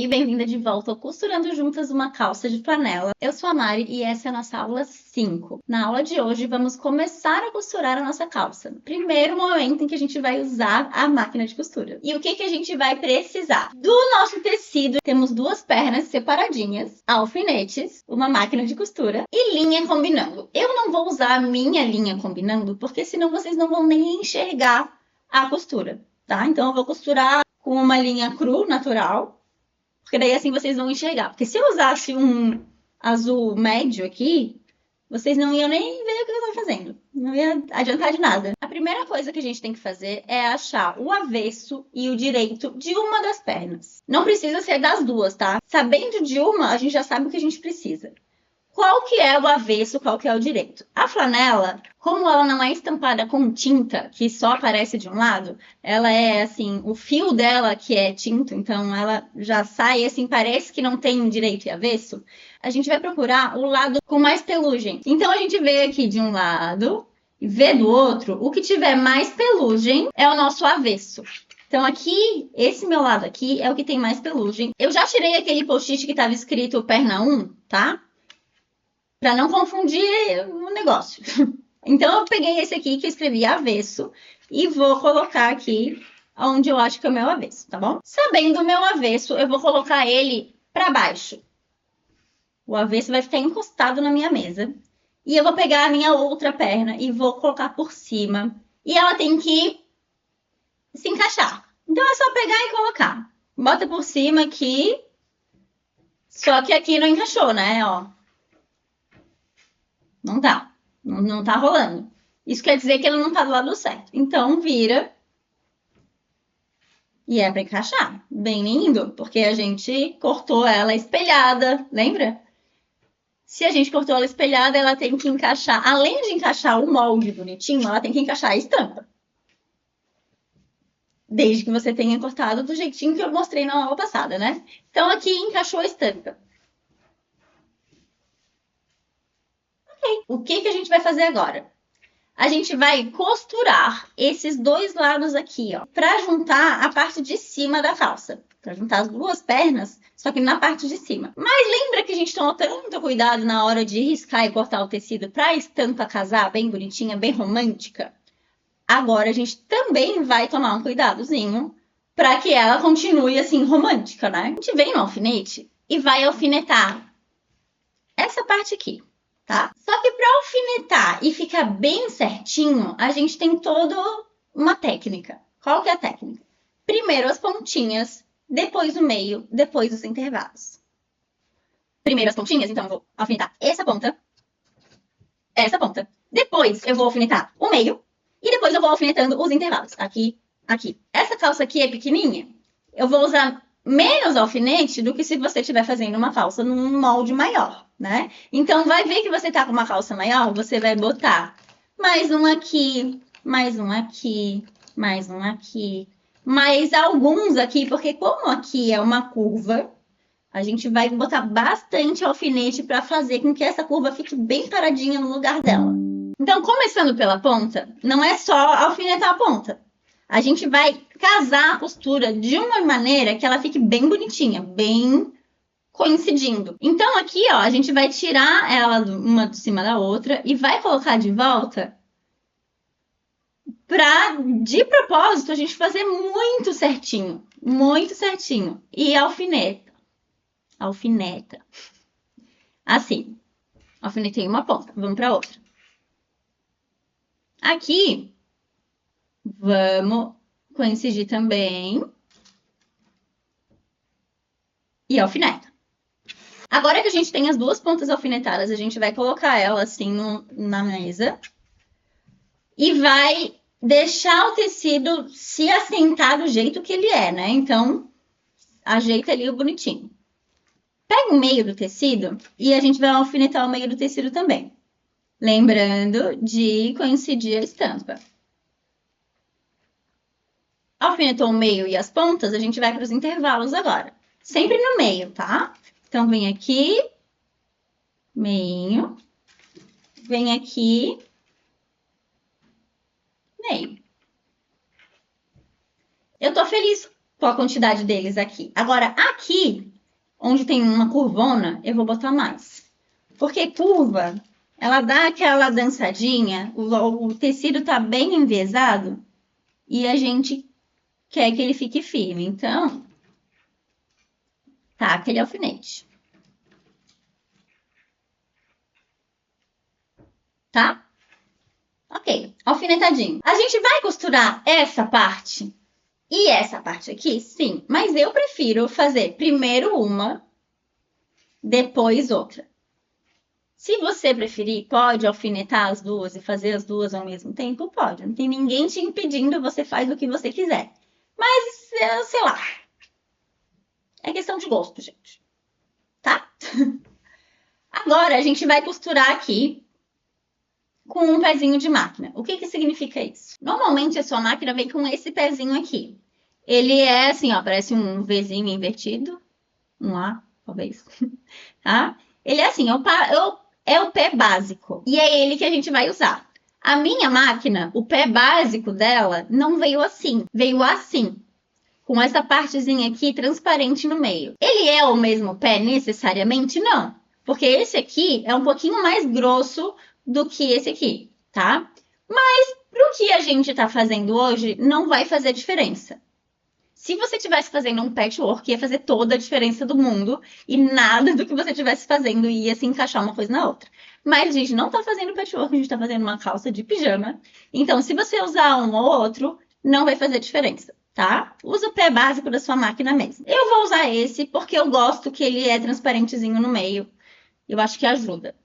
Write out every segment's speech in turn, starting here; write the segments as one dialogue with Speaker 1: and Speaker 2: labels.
Speaker 1: Oi, bem-vinda de volta ao Costurando Juntas uma Calça de Flanela. Eu sou a Mari e essa é a nossa aula 5. Na aula de hoje, vamos começar a costurar a nossa calça. Primeiro momento em que a gente vai usar a máquina de costura. E o que a gente vai precisar? Do nosso tecido, temos duas pernas separadinhas, alfinetes, uma máquina de costura e linha combinando. Eu não vou usar a minha linha combinando, porque senão vocês não vão nem enxergar a costura, tá? Então, eu vou costurar com uma linha cru, natural, porque daí assim vocês vão enxergar. Porque se eu usasse um azul médio aqui, vocês não iam nem ver o que eu estou fazendo. Não ia adiantar de nada. A primeira coisa que a gente tem que fazer é achar o avesso e o direito de uma das pernas. Não precisa ser das duas, tá? Sabendo de uma, a gente já sabe o que a gente precisa. Qual que é o avesso, qual que é o direito? A flanela, como ela não é estampada com tinta, que só aparece de um lado, ela é assim, o fio dela que é tinta, então ela já sai assim, parece que não tem direito e avesso. A gente vai procurar o lado com mais pelugem. Então a gente vê aqui de um lado e vê do outro, o que tiver mais pelugem é o nosso avesso. Então aqui, esse meu lado aqui é o que tem mais pelugem. Eu já tirei aquele post-it que estava escrito perna 1, tá? Para não confundir o negócio. Então, eu peguei esse aqui que eu escrevi avesso e vou colocar aqui onde eu acho que é o meu avesso, tá bom? Sabendo o meu avesso, eu vou colocar ele para baixo. O avesso vai ficar encostado na minha mesa. E eu vou pegar a minha outra perna e vou colocar por cima. E ela tem que se encaixar. Então, é só pegar e colocar. Bota por cima aqui. Só que aqui não encaixou, né? Ó. Não tá. Não tá rolando. Isso quer dizer que ele não tá do lado certo. Então, vira. E é para encaixar. Bem lindo, porque a gente cortou ela espelhada, lembra? Se a gente cortou ela espelhada, ela tem que encaixar. Além de encaixar o molde bonitinho, ela tem que encaixar a estampa. Desde que você tenha cortado do jeitinho que eu mostrei na aula passada, né? Então, aqui encaixou a estampa. O que a gente vai fazer agora? A gente vai costurar esses dois lados aqui, ó, para juntar a parte de cima da calça. Para juntar as duas pernas, só que na parte de cima. Mas lembra que a gente tomou tanto cuidado na hora de riscar e cortar o tecido para a estampa casar bem bonitinha, bem romântica? Agora a gente também vai tomar um cuidadozinho para que ela continue assim romântica, né? A gente vem no alfinete e vai alfinetar essa parte aqui. Tá? Só que para alfinetar e ficar bem certinho, a gente tem toda uma técnica. Qual que é a técnica? Primeiro as pontinhas, depois o meio, depois os intervalos. Primeiro as pontinhas, então eu vou alfinetar essa ponta. Depois eu vou alfinetar o meio e depois eu vou alfinetando os intervalos. Aqui, aqui. Essa calça aqui é pequenininha. Eu vou usar menos alfinete do que se você estiver fazendo uma calça num molde maior, né? Então, vai ver que você tá com uma calça maior, você vai botar mais um aqui, mais um aqui, mais um aqui, mais alguns aqui, porque como aqui é uma curva, a gente vai botar bastante alfinete para fazer com que essa curva fique bem paradinha no lugar dela. Então, começando pela ponta, não é só alfinetar a ponta. A gente vai casar a costura de uma maneira que ela fique bem bonitinha, bem coincidindo. Então, aqui, ó, a gente vai tirar ela uma de cima da outra e vai colocar de volta para, de propósito, a gente fazer muito certinho. Muito certinho. E alfineta. Alfineta. Assim. Alfinetei uma ponta. Vamos para outra. Aqui, vamos coincidir também. E alfineta. Agora que a gente tem as duas pontas alfinetadas, a gente vai colocar ela assim na mesa. E vai deixar o tecido se assentar do jeito que ele é, né? Então, ajeita ali o bonitinho. Pega o meio do tecido e a gente vai alfinetar o meio do tecido também. Lembrando de coincidir a estampa. Alfinetou o meio e as pontas, a gente vai para os intervalos agora. Sempre no meio, tá? Então, vem aqui, meio, vem aqui, meio. Eu tô feliz Qual a quantidade deles aqui? Agora, aqui, onde tem uma curvona, eu vou botar mais. Porque curva, ela dá aquela dançadinha, o tecido tá bem enviesado e a gente quer que ele fique firme. Então, tá, aquele alfinete. Tá? Ok, alfinetadinho. A gente vai costurar essa parte e essa parte aqui? Sim, mas eu prefiro fazer primeiro uma, depois outra. Se você preferir, pode alfinetar as duas e fazer as duas ao mesmo tempo? Pode. Não tem ninguém te impedindo, você faz o que você quiser. Mas, sei lá. É questão de gosto, gente. Tá? Agora, a gente vai costurar aqui com um pezinho de máquina. O que significa isso? Normalmente, a sua máquina vem com esse pezinho aqui. Ele é assim, ó, parece um Vzinho invertido. Um A, talvez. Tá? Ele é assim, é o pé básico. E é ele que a gente vai usar. A minha máquina, o pé básico dela, não veio assim. Veio assim. Com essa partezinha aqui transparente no meio. Ele é o mesmo pé necessariamente? Não. Porque esse aqui é um pouquinho mais grosso do que esse aqui, tá? Mas pro que a gente tá fazendo hoje, não vai fazer diferença. Se você estivesse fazendo um patchwork, ia fazer toda a diferença do mundo e nada do que você estivesse fazendo ia se encaixar uma coisa na outra. Mas a gente não tá fazendo patchwork, a gente tá fazendo uma calça de pijama. Então, se você usar um ou outro, não vai fazer diferença, tá? Usa o pé básico da sua máquina mesmo. Eu vou usar esse porque eu gosto que ele é transparentezinho no meio. Eu acho que ajuda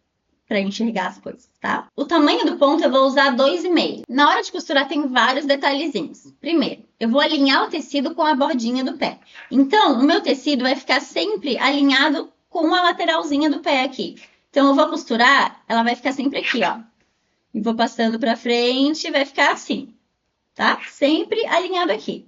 Speaker 1: para enxergar as coisas, tá? O tamanho do ponto eu vou usar 2,5. Na hora de costurar tem vários detalhezinhos. Primeiro, eu vou alinhar o tecido com a bordinha do pé. Então, o meu tecido vai ficar sempre alinhado com a lateralzinha do pé aqui. Então, eu vou costurar, ela vai ficar sempre aqui, ó. E vou passando para frente, vai ficar assim, tá? Sempre alinhado aqui.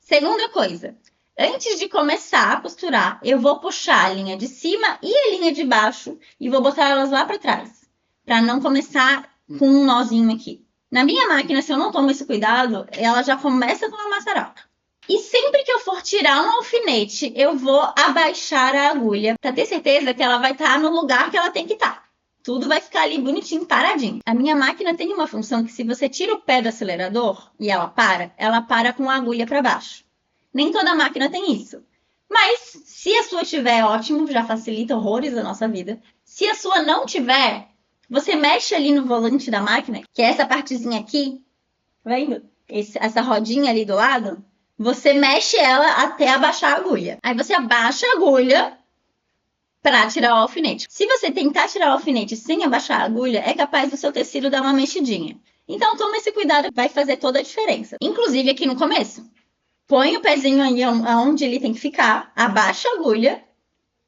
Speaker 1: Segunda coisa, antes de começar a costurar, eu vou puxar a linha de cima e a linha de baixo e vou botar elas lá para trás, para não começar com um nozinho aqui. Na minha máquina, se eu não tomo esse cuidado, ela já começa com uma maçaroca. E sempre que eu for tirar um alfinete, eu vou abaixar a agulha para ter certeza que ela vai estar no lugar que ela tem que estar. Tudo vai ficar ali bonitinho, paradinho. A minha máquina tem uma função que se você tira o pé do acelerador e ela para com a agulha para baixo. Nem toda máquina tem isso. Mas se a sua tiver, ótimo, já facilita horrores a nossa vida. Se a sua não tiver, você mexe ali no volante da máquina, que é essa partezinha aqui, tá vendo? Essa rodinha ali do lado, você mexe ela até abaixar a agulha. Aí você abaixa a agulha para tirar o alfinete. Se você tentar tirar o alfinete sem abaixar a agulha, é capaz do seu tecido dar uma mexidinha. Então toma esse cuidado, vai fazer toda a diferença. Inclusive aqui no começo. Põe o pezinho aí onde ele tem que ficar, abaixa a agulha,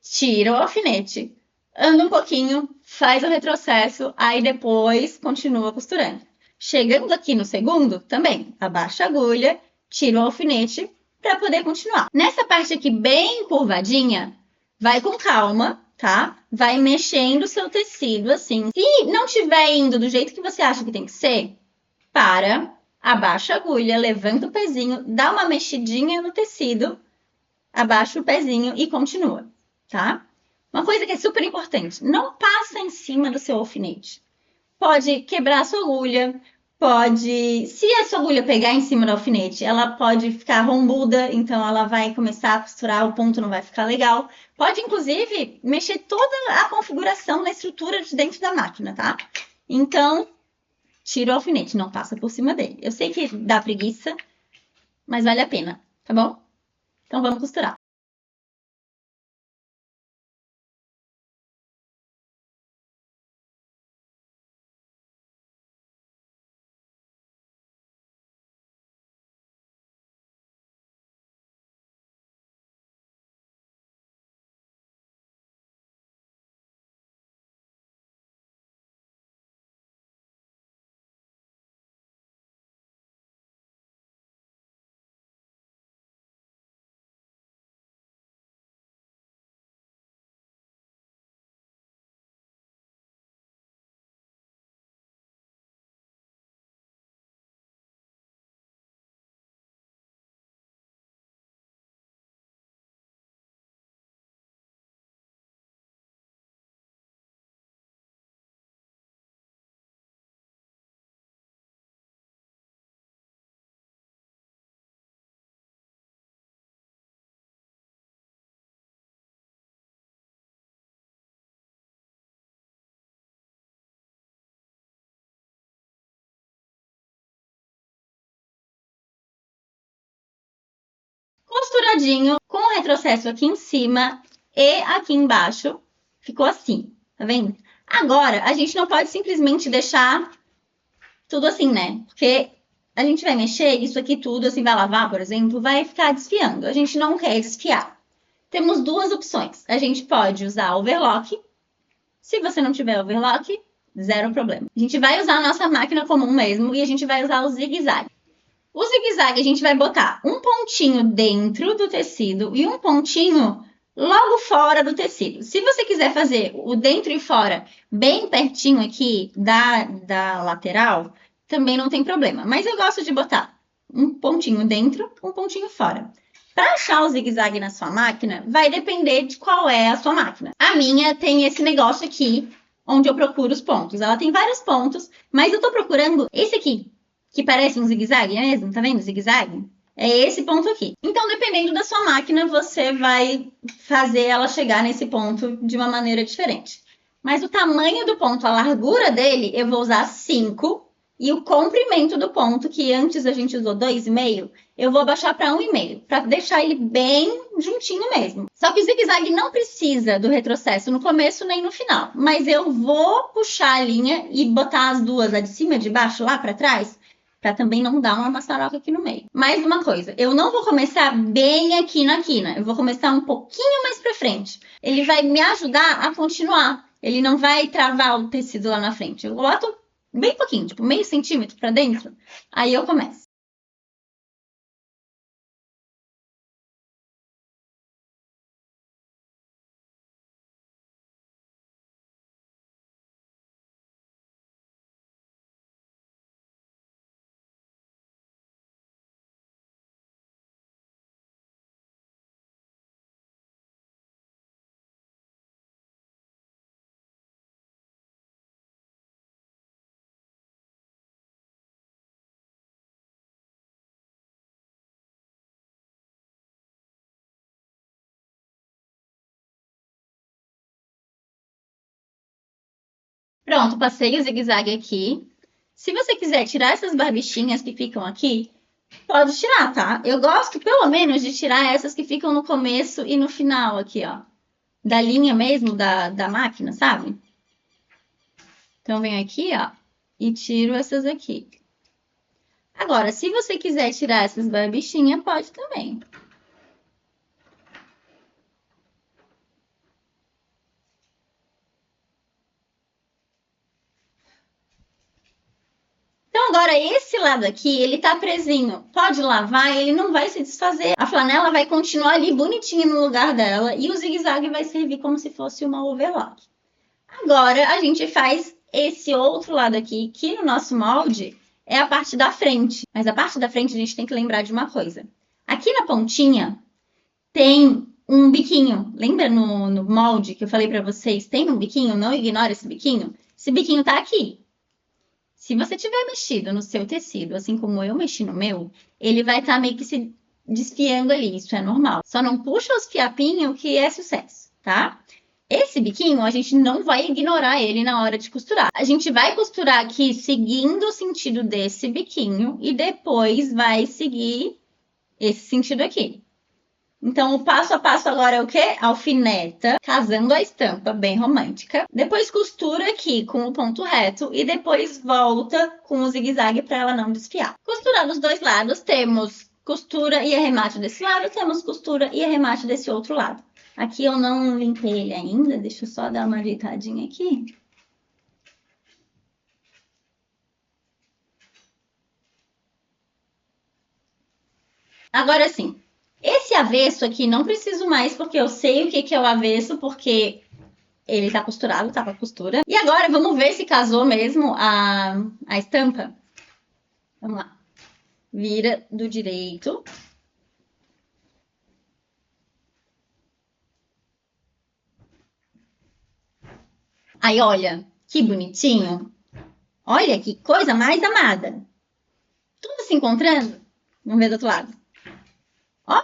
Speaker 1: tira o alfinete, anda um pouquinho, faz o retrocesso, aí depois continua costurando. Chegando aqui no segundo, também, abaixa a agulha, tira o alfinete para poder continuar. Nessa parte aqui bem curvadinha, vai com calma, tá? Vai mexendo o seu tecido assim. Se não estiver indo do jeito que você acha que tem que ser, para, abaixa a agulha, levanta o pezinho, dá uma mexidinha no tecido, abaixa o pezinho e continua, tá? Uma coisa que é super importante, não passa em cima do seu alfinete. Pode quebrar a sua agulha, pode... Se a sua agulha pegar em cima do alfinete, ela pode ficar rombuda, então ela vai começar a costurar, o ponto não vai ficar legal. Pode, inclusive, mexer toda a configuração da estrutura de dentro da máquina, tá? Então, tira o alfinete, não passa por cima dele. Eu sei que dá preguiça, mas vale a pena, tá bom? Então vamos costurar. costuradinho, com o retrocesso aqui em cima e aqui embaixo. Ficou assim, tá vendo? Agora, a gente não pode simplesmente deixar tudo assim, né? Porque a gente vai mexer, isso aqui tudo, assim, vai lavar, por exemplo, vai ficar desfiando. A gente não quer desfiar. Temos duas opções. A gente pode usar overlock. Se você não tiver overlock, zero problema. A gente vai usar a nossa máquina comum mesmo e a gente vai usar o zigue-zague. O zigue-zague a gente vai botar um pontinho dentro do tecido e um pontinho logo fora do tecido. Se você quiser fazer o dentro e fora bem pertinho aqui da lateral, também não tem problema. Mas eu gosto de botar um pontinho dentro, um pontinho fora. Para achar o zigue-zague na sua máquina, vai depender de qual é a sua máquina. A minha tem esse negócio aqui, onde eu procuro os pontos. Ela tem vários pontos, mas eu tô procurando esse aqui, que parece um zigue-zague mesmo, tá vendo o zigue-zague? É esse ponto aqui. Então, dependendo da sua máquina, você vai fazer ela chegar nesse ponto de uma maneira diferente. Mas o tamanho do ponto, a largura dele, eu vou usar 5. E o comprimento do ponto, que antes a gente usou 2,5, eu vou abaixar para 1,5, para deixar ele bem juntinho mesmo. Só que o zigue-zague não precisa do retrocesso no começo nem no final. Mas eu vou puxar a linha e botar as duas, a de cima e a de baixo, lá para trás, para também não dar uma maçaroca aqui no meio. Mais uma coisa, eu não vou começar bem aqui na quina, eu vou começar um pouquinho mais para frente. Ele vai me ajudar a continuar, ele não vai travar o tecido lá na frente. Eu boto bem pouquinho, tipo meio centímetro para dentro, aí eu começo. Pronto, passei o zigue-zague aqui. Se você quiser tirar essas barbichinhas que ficam aqui, pode tirar, tá? Eu gosto, pelo menos, de tirar essas que ficam no começo e no final aqui, ó. Da linha mesmo da máquina, sabe? Então, venho aqui, ó, e tiro essas aqui. Agora, se você quiser tirar essas barbichinhas, pode também. Então, agora, esse lado aqui, ele tá presinho. Pode lavar, ele não vai se desfazer. A flanela vai continuar ali bonitinha no lugar dela e o zigue-zague vai servir como se fosse uma overlock. Agora, a gente faz esse outro lado aqui, que no nosso molde é a parte da frente. Mas a parte da frente a gente tem que lembrar de uma coisa. Aqui na pontinha tem um biquinho. Lembra no molde que eu falei pra vocês? Tem um biquinho? Não ignora esse biquinho. Esse biquinho tá aqui. Se você tiver mexido no seu tecido, assim como eu mexi no meu, ele vai estar meio que se desfiando ali. Isso é normal. Só não puxa os fiapinhos que é sucesso, tá? Esse biquinho, a gente não vai ignorar ele na hora de costurar. A gente vai costurar aqui seguindo o sentido desse biquinho e depois vai seguir esse sentido aqui. Então, o passo a passo agora é o quê? Alfineta, casando a estampa, bem romântica. Depois costura aqui com o ponto reto e depois volta com o zigue-zague para ela não desfiar. Costurando os dois lados, temos costura e arremate desse lado, temos costura e arremate desse outro lado. Aqui eu não limpei ele ainda, deixa eu só dar uma ajeitadinha aqui. Agora sim, esse avesso aqui não preciso mais, porque eu sei o que é o avesso, porque ele tá costurado, tá com a costura. E agora vamos ver se casou mesmo a estampa. Vamos lá. Vira do direito. Aí, olha, que bonitinho. Olha que coisa mais amada. Tudo se encontrando. Vamos ver do outro lado. Ó.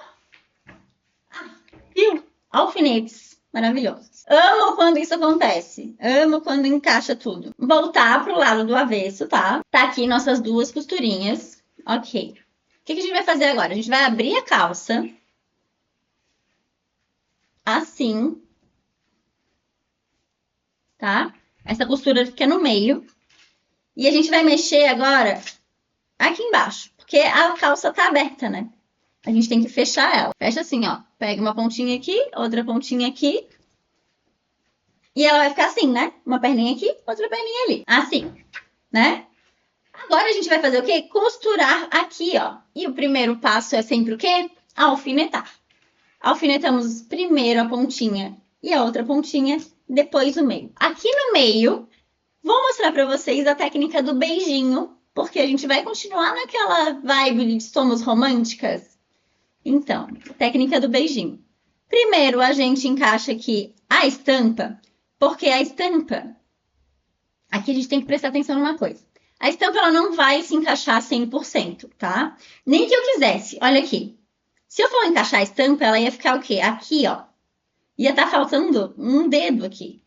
Speaker 1: Viu? Alfinetes maravilhosos. Amo quando isso acontece. Amo quando encaixa tudo. Voltar pro lado do avesso, tá? Tá aqui nossas duas costurinhas. Ok. O que a gente vai fazer agora? A gente vai abrir a calça. assim, tá? Essa costura fica no meio. E a gente vai mexer agora aqui embaixo, porque a calça tá aberta, né? A gente tem que fechar ela. Fecha assim, ó. Pega uma pontinha aqui, outra pontinha aqui. E ela vai ficar assim, né? Uma perninha aqui, outra perninha ali. Assim, né? Agora a gente vai fazer o quê? Costurar aqui, ó. E o primeiro passo é sempre o quê? Alfinetar. Alfinetamos primeiro a pontinha e a outra pontinha, depois o meio. Aqui no meio, vou mostrar para vocês a técnica do beijinho, porque a gente vai continuar naquela vibe de somos românticas. Então, técnica do beijinho. Primeiro, a gente encaixa aqui a estampa, porque a estampa... Aqui a gente tem que prestar atenção numa coisa. A estampa ela não vai se encaixar 100%, tá? Nem que eu quisesse. Olha aqui. Se eu for encaixar a estampa, ela ia ficar o quê? Aqui, ó. Ia estar faltando um dedo aqui,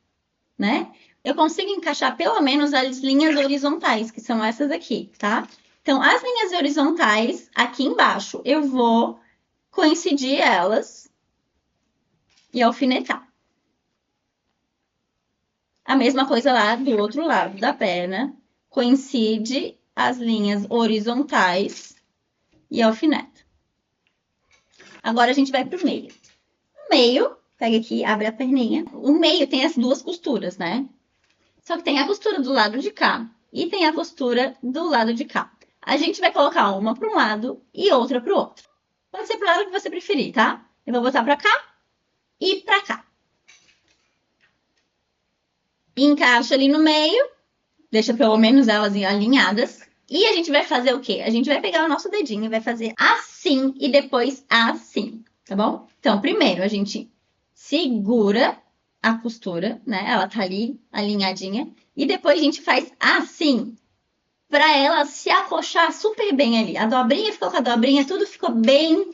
Speaker 1: né? Eu consigo encaixar pelo menos as linhas horizontais, que são essas aqui, tá? Então, as linhas horizontais, aqui embaixo, eu vou coincidir elas e alfinetar. A mesma coisa lá do outro lado da perna. Coincide as linhas horizontais e alfineta. Agora a gente vai pro meio. No meio, pega aqui, abre a perninha. O meio tem as duas costuras, né? Só que tem a costura do lado de cá e tem a costura do lado de cá. A gente vai colocar uma para um lado e outra para o outro. Pode ser pro lado que você preferir, tá? Eu vou botar para cá e para cá. Encaixa ali no meio, deixa pelo menos elas alinhadas. E a gente vai fazer o quê? A gente vai pegar o nosso dedinho e vai fazer assim e depois assim, tá bom? Então, primeiro a gente segura a costura, né? Ela tá ali alinhadinha. E depois a gente faz assim, pra ela se acochar super bem ali. A dobrinha ficou com a dobrinha, tudo ficou bem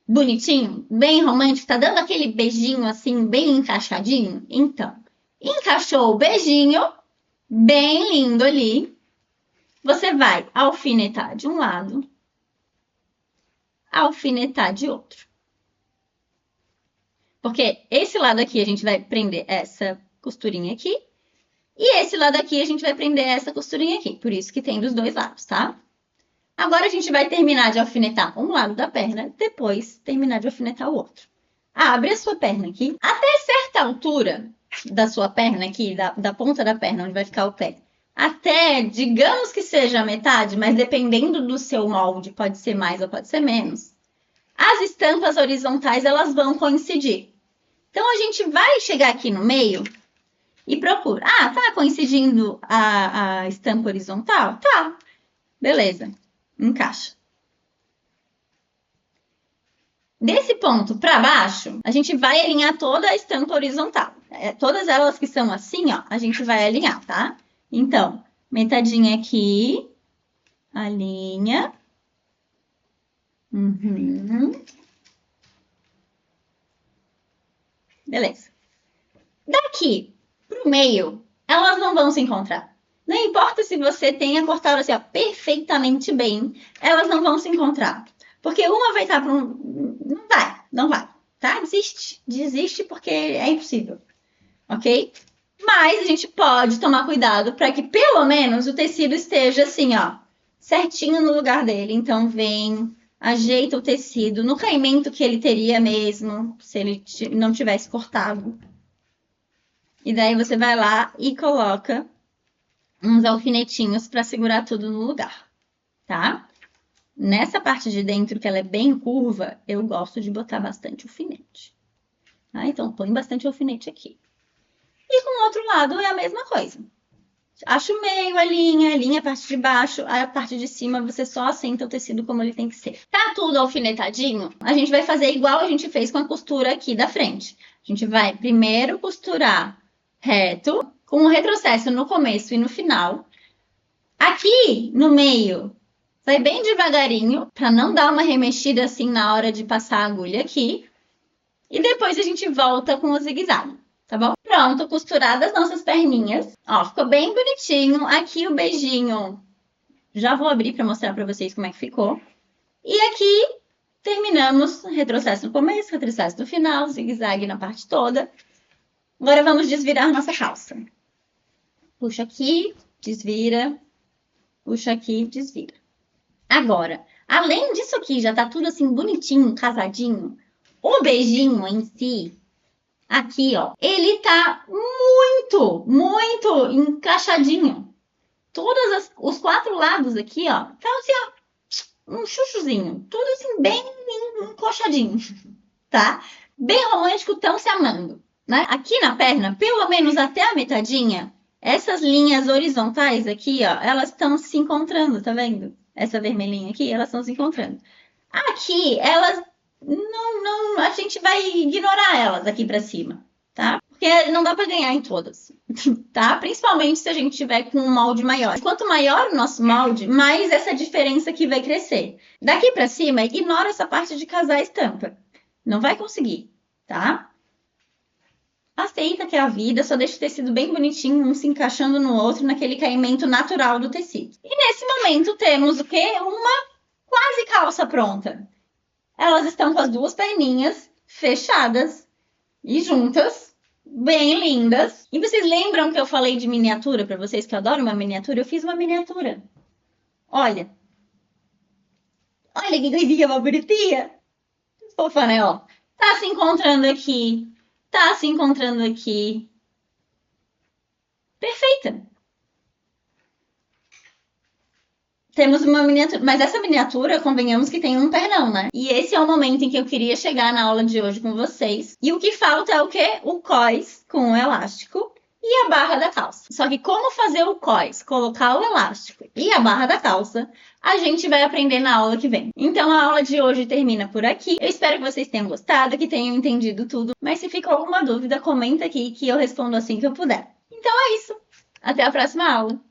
Speaker 1: bonitinho, bem romântico. Tá dando aquele beijinho assim, bem encaixadinho? Então, encaixou o beijinho, bem lindo ali. Você vai alfinetar de um lado, alfinetar de outro. Porque esse lado aqui a gente vai prender essa costurinha aqui. E esse lado aqui a gente vai prender essa costurinha aqui. Por isso que tem dos dois lados, tá? Agora a gente vai terminar de alfinetar um lado da perna, depois terminar de alfinetar o outro. Abre a sua perna aqui. Até certa altura da sua perna aqui, da ponta da perna, onde vai ficar o pé. Até, digamos que seja a metade, mas dependendo do seu molde, pode ser mais ou pode ser menos. As estampas horizontais, elas vão coincidir. Então, a gente vai chegar aqui no meio e procura. Ah, tá coincidindo a estampa horizontal? Tá. Beleza. Encaixa. Desse ponto para baixo, a gente vai alinhar toda a estampa horizontal. Todas elas que são assim, ó, a gente vai alinhar, tá? Então, metadinha aqui, alinha. Beleza. Daqui pro meio, elas não vão se encontrar. Não importa se você tenha cortado assim, ó, perfeitamente bem, elas não vão se encontrar. Porque uma vai estar para um... Não vai, tá? Desiste porque é impossível, ok? Mas a gente pode tomar cuidado para que pelo menos o tecido esteja assim, ó, certinho no lugar dele. Então vem, ajeita o tecido no caimento que ele teria mesmo, se ele não tivesse cortado. E daí você vai lá e coloca uns alfinetinhos para segurar tudo no lugar, tá? Nessa parte de dentro, que ela é bem curva, eu gosto de botar bastante alfinete. Tá? Então, põe bastante alfinete aqui. E com o outro lado é a mesma coisa. Acha o meio, alinha a parte de baixo, a parte de cima você só assenta o tecido como ele tem que ser. Tá tudo alfinetadinho? A gente vai fazer igual a gente fez com a costura aqui da frente. A gente vai primeiro costurar reto, com um retrocesso no começo e no final. Aqui no meio, vai bem devagarinho, para não dar uma remexida assim na hora de passar a agulha aqui. E depois a gente volta com o zigue-zague. Tá bom? Pronto, costuradas nossas perninhas. Ó, ficou bem bonitinho. Aqui o beijinho. Já vou abrir para mostrar para vocês como é que ficou. E aqui Terminamos, retrocesso no começo, retrocesso no final, zigue-zague na parte toda. Agora vamos desvirar nossa calça. Puxa aqui, desvira. Puxa aqui, desvira. Agora, além disso aqui, já tá tudo assim bonitinho, casadinho. O beijinho em si, aqui, ó, ele tá muito encaixadinho. Todos os 4 lados aqui, ó, tá assim, ó, um chuchuzinho. Tudo assim, bem encoxadinho, tá? Bem romântico, tão se amando, né? Aqui na perna, pelo menos até a metadinha, essas linhas horizontais aqui, ó, elas estão se encontrando, tá vendo? Essa vermelhinha aqui, elas estão se encontrando. Aqui, elas não, a gente vai ignorar elas aqui pra cima, tá? Porque não dá pra ganhar em todas, tá? Principalmente se a gente tiver com um molde maior. Quanto maior o nosso molde, mais essa diferença aqui vai crescer. Daqui pra cima, ignora essa parte de casar a estampa. Não vai conseguir, tá? Aceita que é a vida, só deixa o tecido bem bonitinho, um se encaixando no outro, naquele caimento natural do tecido. E nesse momento temos o quê? Uma quase calça pronta. Elas estão com as 2 perninhas fechadas e juntas, bem lindas. E vocês lembram que eu falei de miniatura para vocês, que eu adoro uma miniatura? Eu fiz uma miniatura. Olha. Olha que coisinha mais bonitinha. Fofa, né? Ó. Tá se encontrando aqui. Tá se encontrando aqui. Perfeita. Temos uma miniatura, mas essa miniatura, convenhamos que tem um pernão, né? E esse é o momento em que eu queria chegar na aula de hoje com vocês. E o que falta é o quê? O cós com o elástico e a barra da calça. Só que como fazer o cós, colocar o elástico e a barra da calça, a gente vai aprender na aula que vem. Então a aula de hoje termina por aqui. Eu espero que vocês tenham gostado, que tenham entendido tudo. Mas se ficou alguma dúvida, comenta aqui que eu respondo assim que eu puder. Então é isso. Até a próxima aula.